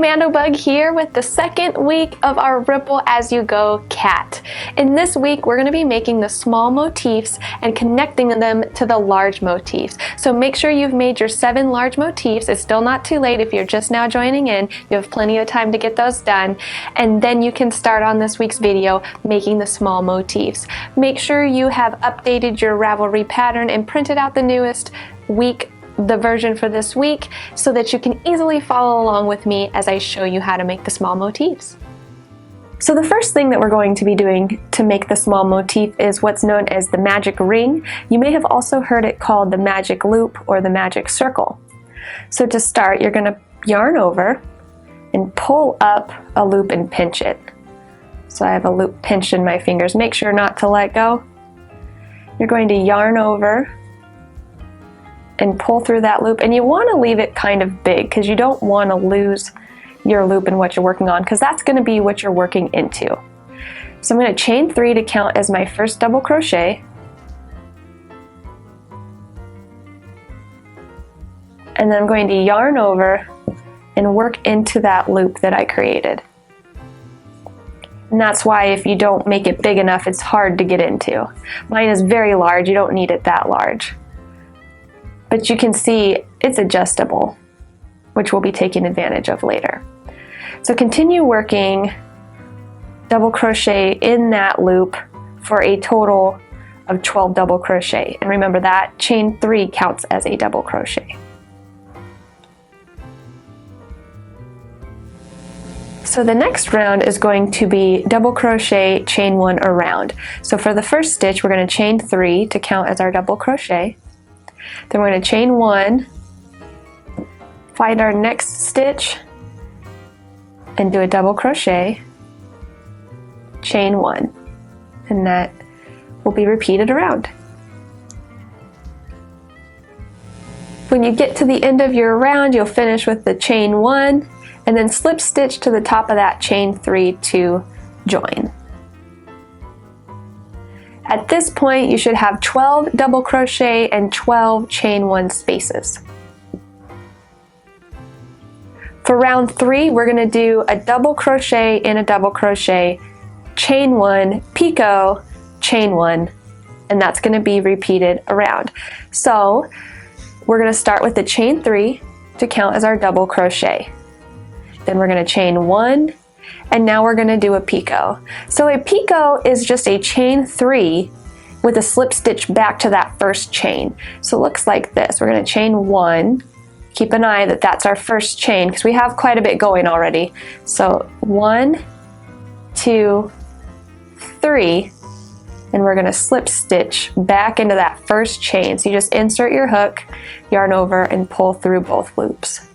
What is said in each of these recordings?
Mandobug here with the second week of our Ripple As You Go cat. In this week, we're going to be making the small motifs and connecting them to the large motifs. So make sure you've made your 7 large motifs. It's still not too late if you're just now joining in. You have plenty of time to get those done. And then you can start on this week's video making the small motifs. Make sure you have updated your Ravelry pattern and printed out the newest the version for this week so that you can easily follow along with me as I show you how to make the small motifs. So the first thing that we're going to be doing to make the small motif is what's known as the magic ring. You may have also heard it called the magic loop or the magic circle. So to start, you're going to yarn over and pull up a loop and pinch it. So I have a loop pinched in my fingers. Make sure not to let go. You're going to yarn over and pull through that loop, and you want to leave it kind of big because you don't want to lose your loop and what you're working on, because that's going to be what you're working into. So I'm going to chain 3 to count as my first double crochet, and then I'm going to yarn over and work into that loop that I created. And that's why if you don't make it big enough, it's hard to get into. Mine is very large, you don't need it that large. But you can see it's adjustable, which we'll be taking advantage of later. So continue working double crochet in that loop for a total of 12 double crochet. And remember that chain 3 counts as a double crochet. So the next round is going to be double crochet, chain 1 around. So for the first stitch, we're going to chain 3 to count as our double crochet. Then we're going to chain 1, find our next stitch, and do a double crochet, chain 1, and that will be repeated around. When you get to the end of your round, you'll finish with the chain 1, and then slip stitch to the top of that chain 3 to join. At this point, you should have 12 double crochet and 12 chain 1 spaces. For round 3, we're going to do a double crochet in a double crochet, chain 1, picot, chain 1, and that's going to be repeated around. So we're going to start with the chain 3 to count as our double crochet. Then we're going to chain 1, and now we're going to do a picot. So a picot is just a chain 3 with a slip stitch back to that first chain. So it looks like this. We're going to chain 1. Keep an eye that that's our first chain because we have quite a bit going already. So 1, 2, 3, and we're going to slip stitch back into that first chain. So you just insert your hook, yarn over, and pull through both loops.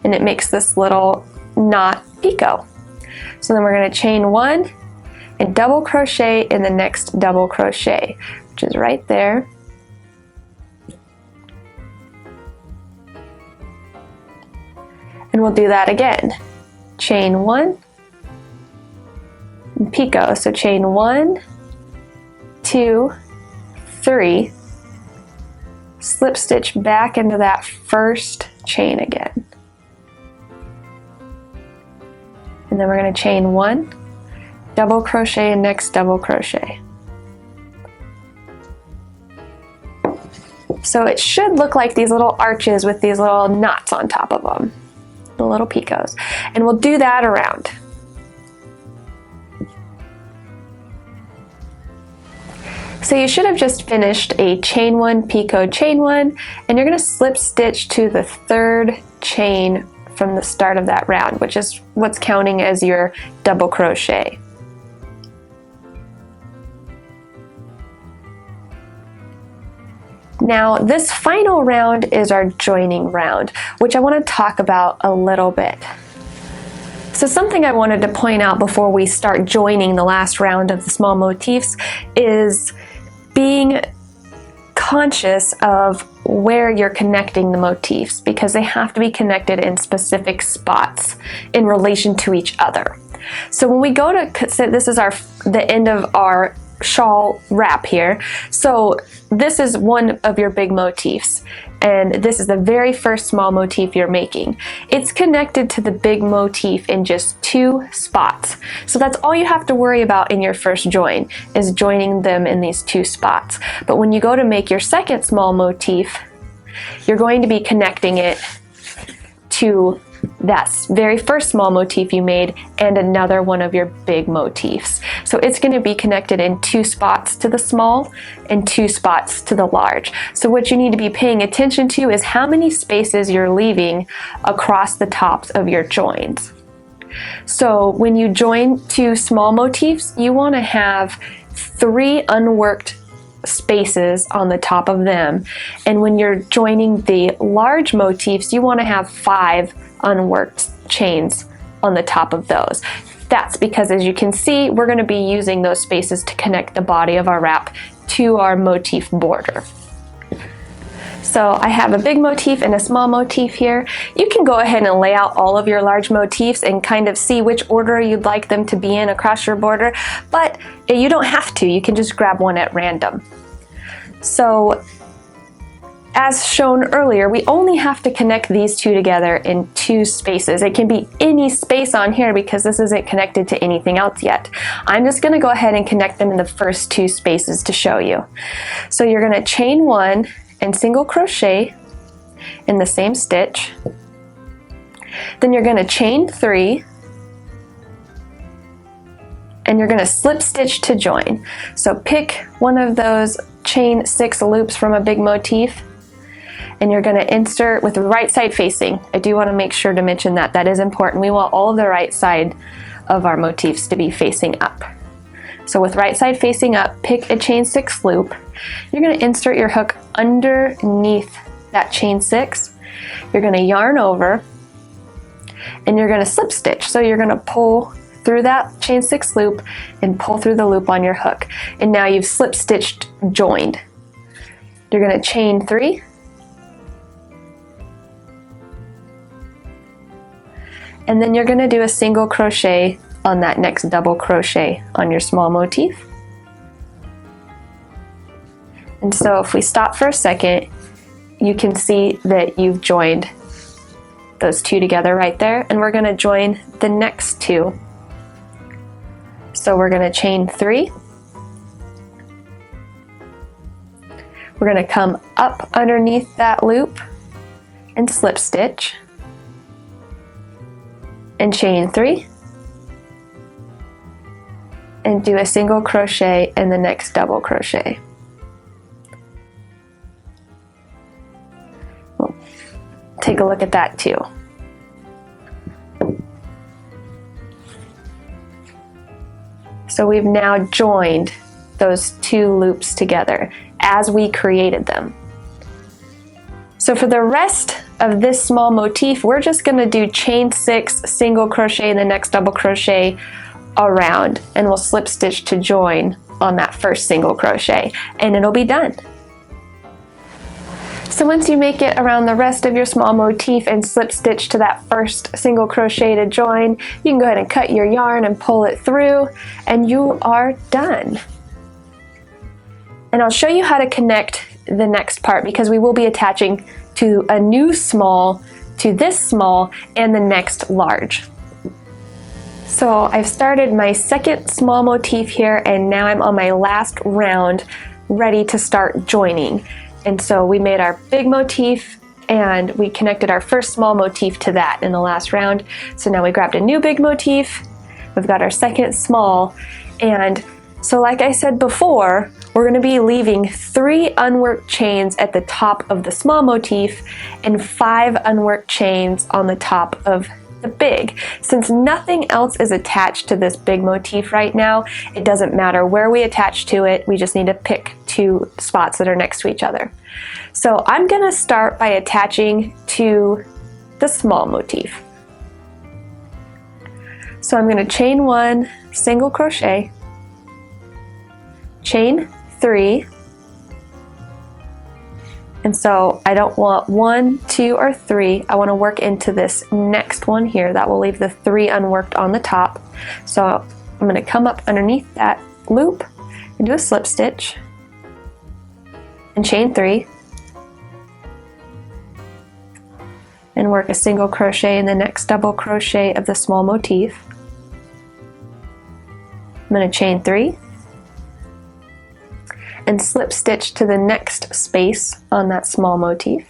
And it makes this little knot picot. So then we're going to chain 1 and double crochet in the next double crochet, which is right there. And we'll do that again. Chain 1 and picot. So chain 1, 2, 3, slip stitch back into that first chain again. And then we're going to chain 1, double crochet, and next double crochet. So it should look like these little arches with these little knots on top of them, the little picots. And we'll do that around. So you should have just finished a chain 1, picot, chain 1, and you're going to slip stitch to the 3rd chain from the start of that round, which is what's counting as your double crochet. Now this final round is our joining round, which I want to talk about a little bit. So something I wanted to point out before we start joining the last round of the small motifs is being conscious of where you're connecting the motifs, because they have to be connected in specific spots in relation to each other. So when we go to, this is the end of our shawl wrap here. So this is one of your big motifs, and this is the very first small motif you're making. It's connected to the big motif in just 2 spots. So that's all you have to worry about in your first join, is joining them in these 2 spots. But when you go to make your second small motif, you're going to be connecting it to that very first small motif you made and another one of your big motifs. So it's going to be connected in 2 spots to the small and 2 spots to the large. So what you need to be paying attention to is how many spaces you're leaving across the tops of your joins. So when you join 2 small motifs, you want to have 3 unworked spaces on the top of them, and when you're joining the large motifs, you want to have 5 unworked chains on the top of those. That's because, as you can see, we're going to be using those spaces to connect the body of our wrap to our motif border. So I have a big motif and a small motif here. You can go ahead and lay out all of your large motifs and kind of see which order you'd like them to be in across your border, but you don't have to. You can just grab one at random. So as shown earlier, we only have to connect these 2 together in 2 spaces. It can be any space on here because this isn't connected to anything else yet. I'm just going to go ahead and connect them in the first 2 spaces to show you. So you're going to chain 1 and single crochet in the same stitch. Then you're going to chain 3 and you're going to slip stitch to join. So pick one of those chain 6 loops from a big motif, and you're going to insert with the right side facing. I do want to make sure to mention that. That is important. We want all of the right side of our motifs to be facing up. So with right side facing up, pick a chain 6 loop. You're going to insert your hook underneath that chain 6. You're going to yarn over, and you're going to slip stitch. So you're going to pull through that chain 6 loop and pull through the loop on your hook. And now you've slip stitched joined. You're going to chain 3. And then you're going to do a single crochet on that next double crochet on your small motif. And so if we stop for a second, you can see that you've joined those 2 together right there, and we're going to join the next 2. So we're going to chain 3. We're going to come up underneath that loop and slip stitch and chain 3 and do a single crochet in the next double crochet. We'll take a look at that too. So we've now joined those 2 loops together as we created them. So for the rest of this small motif, we're just going to do chain 6, single crochet in the next double crochet around, and we'll slip stitch to join on that first single crochet, and it'll be done. So once you make it around the rest of your small motif and slip stitch to that first single crochet to join, you can go ahead and cut your yarn and pull it through, and you are done. And I'll show you how to connect the next part, because we will be attaching to a new small, to this small, and the next large. So I've started my second small motif here, and now I'm on my last round, ready to start joining. And so we made our big motif and we connected our first small motif to that in the last round. So now we grabbed a new big motif, we've got our second small, and so like I said before, we're going to be leaving 3 unworked chains at the top of the small motif and 5 unworked chains on the top of the big. Since nothing else is attached to this big motif right now, it doesn't matter where we attach to it, we just need to pick 2 spots that are next to each other. So I'm going to start by attaching to the small motif. So I'm going to chain 1, single crochet, chain 3, and so I don't want 1, 2, or 3. I want to work into this next one here. That will leave the 3 unworked on the top. So I'm going to come up underneath that loop do a slip stitch and chain 3 and work a single crochet in the next double crochet of the small motif. I'm going to chain 3 and slip stitch to the next space on that small motif,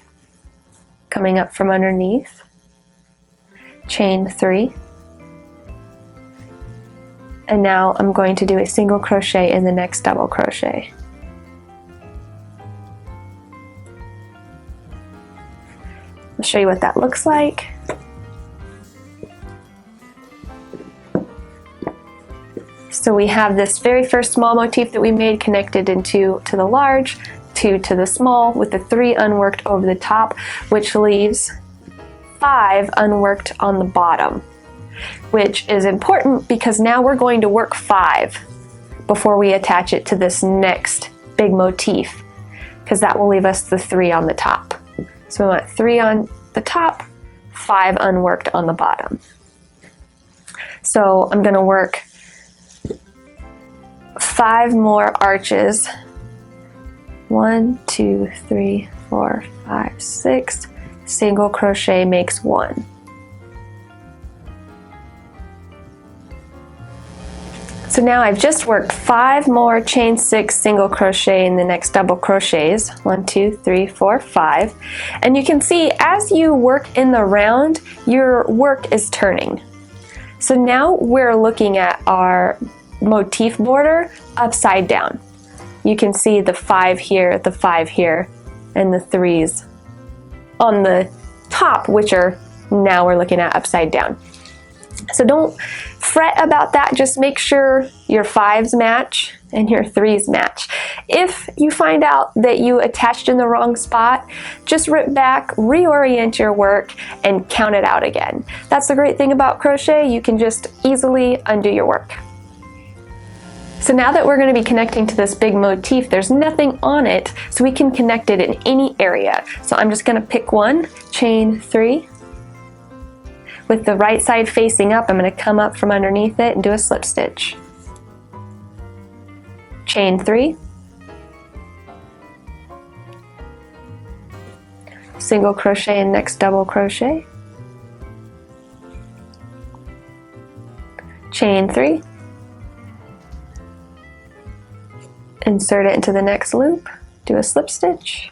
coming up from underneath, chain 3, and now I'm going to do a single crochet in the next double crochet. I'll show you what that looks like. So we have this very first small motif that we made connected into to the large, 2 to the small, with the 3 unworked over the top, which leaves 5 unworked on the bottom, which is important because now we're going to work 5 before we attach it to this next big motif, because that will leave us the 3 on the top. So we want 3 on the top, 5 unworked on the bottom. So I'm going to work 5 more arches. 1, 2, 3, 4, 5, 6. Single crochet makes 1. So now I've just worked 5 more chain 6 single crochet in the next double crochets. 1, 2, 3, 4, 5. And you can see as you work in the round, your work is turning. So now we're looking at our motif border upside down. You can see the 5 here, the 5 here, and the 3s on the top, which are now we're looking at upside down. So don't fret about that, just make sure your 5s match and your 3s match. If you find out that you attached in the wrong spot, just rip back, reorient your work, and count it out again. That's the great thing about crochet, you can just easily undo your work. So now that we're going to be connecting to this big motif, there's nothing on it, so we can connect it in any area. So I'm just going to pick one, chain 3. With the right side facing up, I'm going to come up from underneath it and do a slip stitch. Chain 3. Single crochet and next double crochet. Chain 3. Insert it into the next loop, do a slip stitch,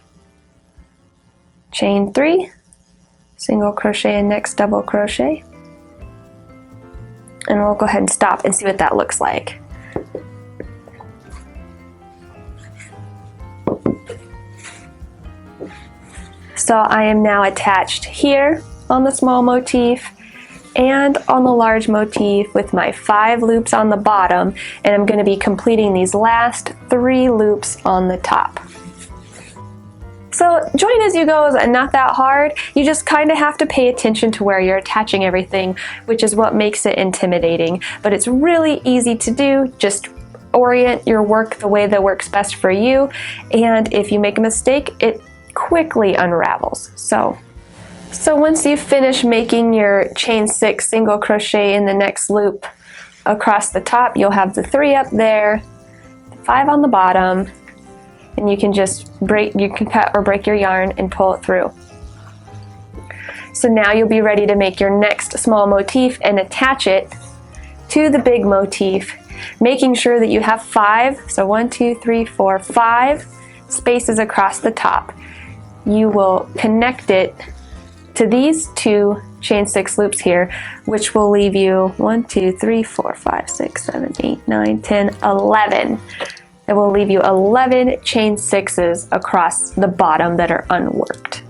chain 3, single crochet and next double crochet, and we'll go ahead and stop and see what that looks like. So I am now attached here on the small motif and on the large motif with my 5 loops on the bottom, and I'm going to be completing these last 3 loops on the top. So join as you go is not that hard. You just kind of have to pay attention to where you're attaching everything, which is what makes it intimidating. But it's really easy to do. Just orient your work the way that works best for you, and if you make a mistake, it quickly unravels. So once you finish making your chain 6 single crochet in the next loop across the top, you'll have the 3 up there, the 5 on the bottom, and you can just cut or break your yarn and pull it through. So now you'll be ready to make your next small motif and attach it to the big motif, making sure that you have 5, so 1, 2, 3, 4, 5 spaces across the top. You will connect it to these 2 chain 6 loops here, which will leave you 1, 2, 3, 4, 5, 6, 7, 8, 9, 10, 11. It will leave you 11 chain 6s across the bottom that are unworked.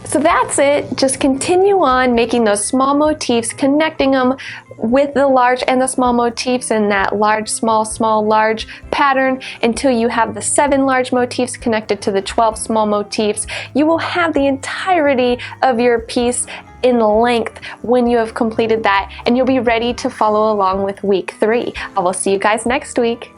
So that's it. Just continue on making those small motifs, connecting them with the large and the small motifs in that large, small, small, large pattern until you have the 7 large motifs connected to the 12 small motifs. You will have the entirety of your piece in length when you have completed that, and you'll be ready to follow along with week 3. I will see you guys next week.